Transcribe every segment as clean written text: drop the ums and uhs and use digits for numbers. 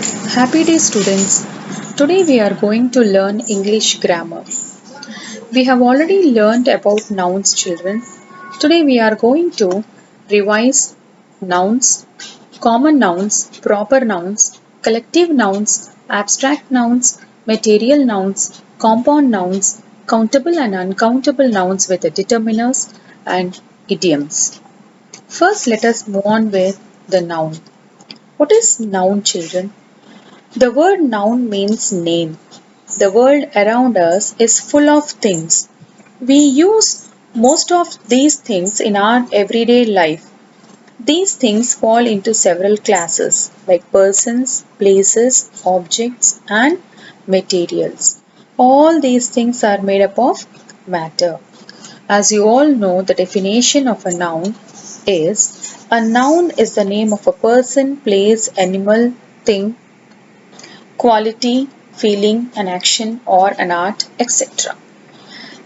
Happy day students. Today we are going to learn English grammar. We have already learned about nouns children. Today we are going to revise nouns, common nouns, proper nouns, collective nouns, abstract nouns, material nouns, compound nouns, countable and uncountable nouns with the determiners and idioms. First let us move on with the noun. What is noun children? The word noun means name. The world around us is full of things. We use most of these things in our everyday life. These things fall into several classes like persons, places, objects, and materials. All these things are made up of matter. As you all know, the definition of a noun is the name of a person, place, animal, thing, quality, feeling, an action, or an art, etc.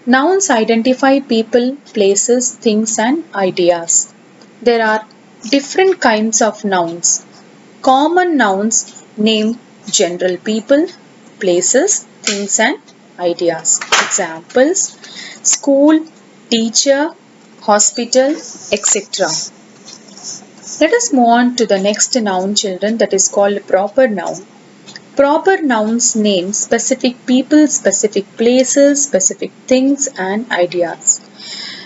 Nouns identify people, places, things, and ideas. There are different kinds of nouns. Common nouns name general people, places, things, and ideas. Examples: school, teacher, hospital, etc. Let us move on to the next noun, children, that is called proper noun. Proper nouns name specific people, specific places, specific things, and ideas.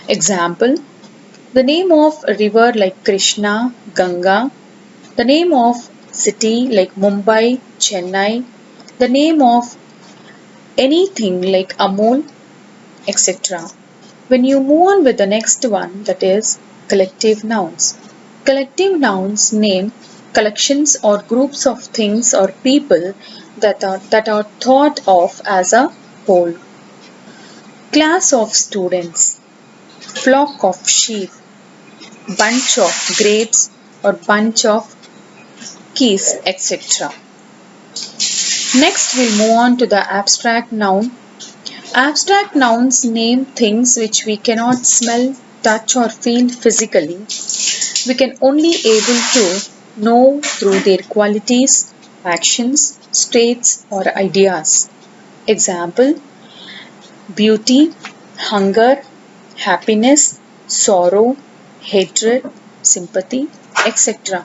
Example: the name of a river like Krishna, Ganga, the name of city like Mumbai, Chennai, the name of anything like Amol, etc. When you move on with the next one, that is collective nouns. Collective nouns name collections or groups of things or people that are thought of as a whole. Class of students, flock of sheep, bunch of grapes or bunch of keys, etc. Next, we'll move on to the abstract noun. Abstract nouns name things which we cannot smell, touch, or feel physically. We can only able to know through their qualities, actions, states, or ideas. Example: beauty, hunger, happiness, sorrow, hatred, sympathy, etc.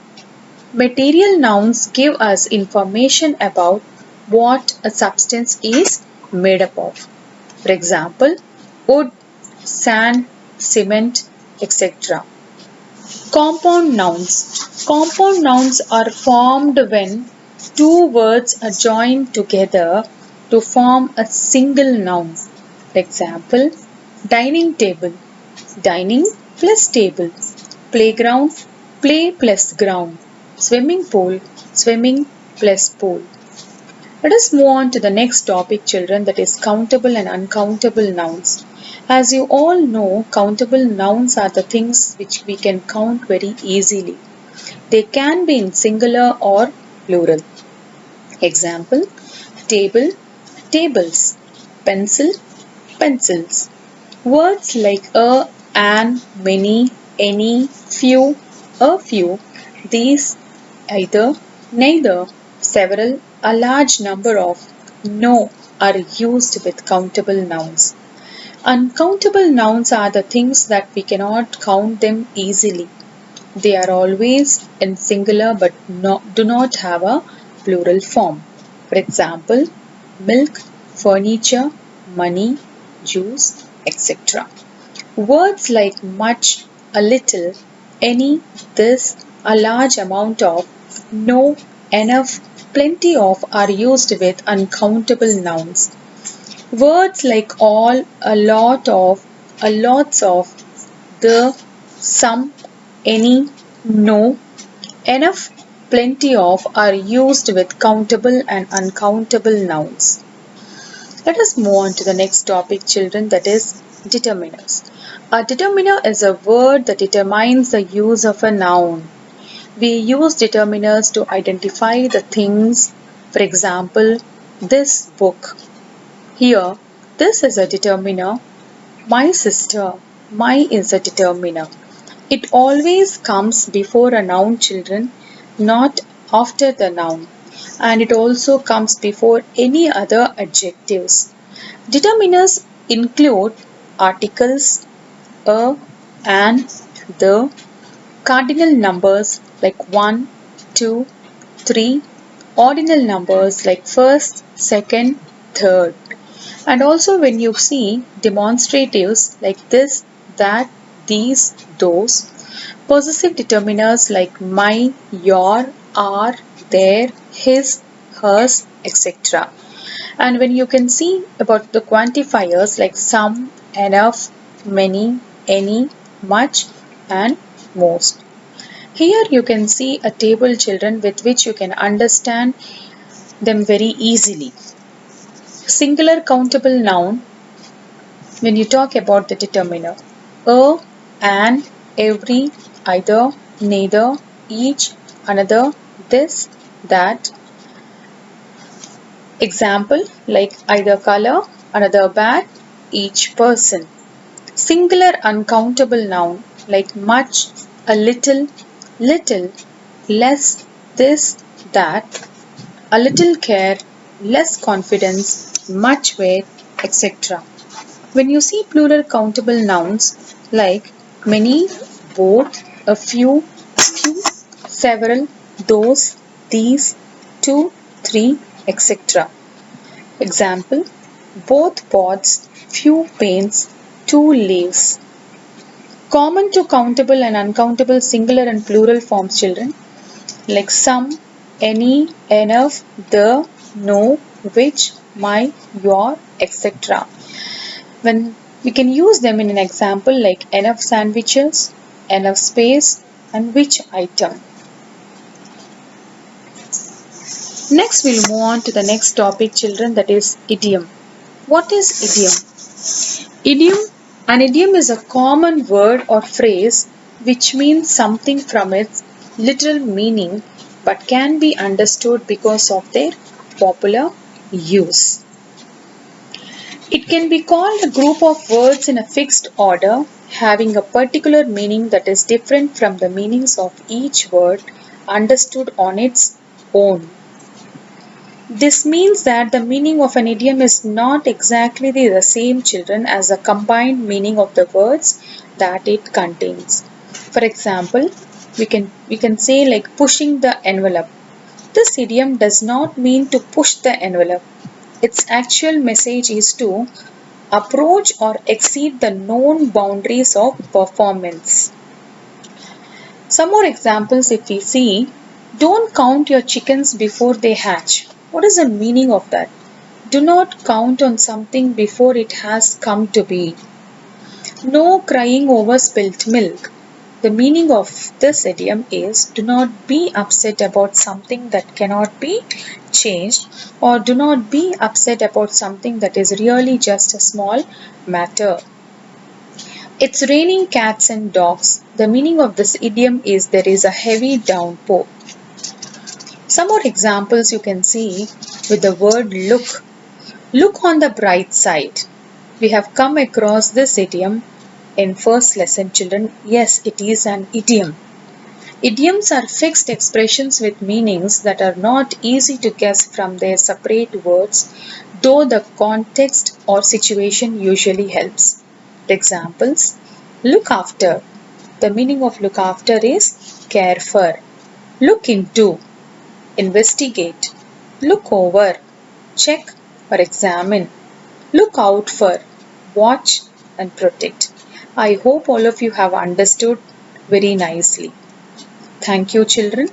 Material nouns give us information about what a substance is made up of. For example, wood, sand, cement, etc. Compound nouns. Compound nouns are formed when two words are joined together to form a single noun. For example, dining table, dining plus table, playground, play plus ground, swimming pool, swimming plus pool. Let us move on to the next topic, children, that is countable and uncountable nouns. As you all know, countable nouns are the things which we can count very easily. They can be in singular or plural. Example: table, tables, pencil, pencils. Words like a, an, many, any, few, a few, these, either, neither, several, a large number of, no are used with countable nouns. Uncountable nouns are the things that we cannot count them easily. They are always in singular but do not have a plural form. For example, milk, furniture, money, juice, etc. Words like much, a little, any, this, a large amount of, no, enough, plenty of are used with uncountable nouns. Words like all, a lot of, a lots of, the, some, any, no, enough, plenty of are used with countable and uncountable nouns. Let us move on to the next topic, children, that is determiners. A determiner is a word that determines the use of a noun. We use determiners to identify the things. For example, this book. Here, this is a determiner. My sister. My is a determiner. It always comes before a noun, children, not after the noun. and it also comes before any other adjectives. Determiners include articles, a, and, the, cardinal numbers like 1, 2, 3, ordinal numbers like first, second, third. And also when you see demonstratives like this, that, these, those, possessive determiners like my, your, our, their, his, hers, etc. And when you can see about the quantifiers like some, enough, many, any, much, and most. Here you can see a table, children, with which you can understand them very easily. Singular countable noun, when you talk about the determiner, a, an, every, either, neither, each, another, this, that. Example like either color, another bag, each person. Singular uncountable noun like much, a little, little, less, this, that, a little care, less confidence, much weight, etc. When you see plural countable nouns like many, both, a few, several, those, these, two, three, etc. Example, both pots, few paints, two leaves. Common to countable and uncountable singular and plural forms, children, like some, any, enough, the, no, which, my, your, etc. When we can use them in an example like enough sandwiches, enough space, and which item. Next, we'll move on to the next topic, children, that is idiom. What is idiom? An idiom is a common word or phrase which means something from its literal meaning but can be understood because of their popular use. It can be called a group of words in a fixed order having a particular meaning that is different from the meanings of each word understood on its own. This means that the meaning of an idiom is not exactly the same, children, as the combined meaning of the words that it contains. For example, we can say like pushing the envelope. This idiom does not mean to push the envelope. Its actual message is to approach or exceed the known boundaries of performance. Some more examples if we see, don't count your chickens before they hatch. What is the meaning of that? Do not count on something before it has come to be. No crying over spilt milk. The meaning of this idiom is do not be upset about something that cannot be changed, or do not be upset about something that is really just a small matter. It's raining cats and dogs. The meaning of this idiom is there is a heavy downpour. Some more examples you can see with the word look. Look on the bright side. We have come across this idiom in first lesson, children. Yes, it is an idiom. Idioms are fixed expressions with meanings that are not easy to guess from their separate words, though the context or situation usually helps. Examples, look after. The meaning of look after is care for. Look into, investigate. Look over, check or examine. Look out for, watch and protect. I hope all of you have understood very nicely. Thank you, children.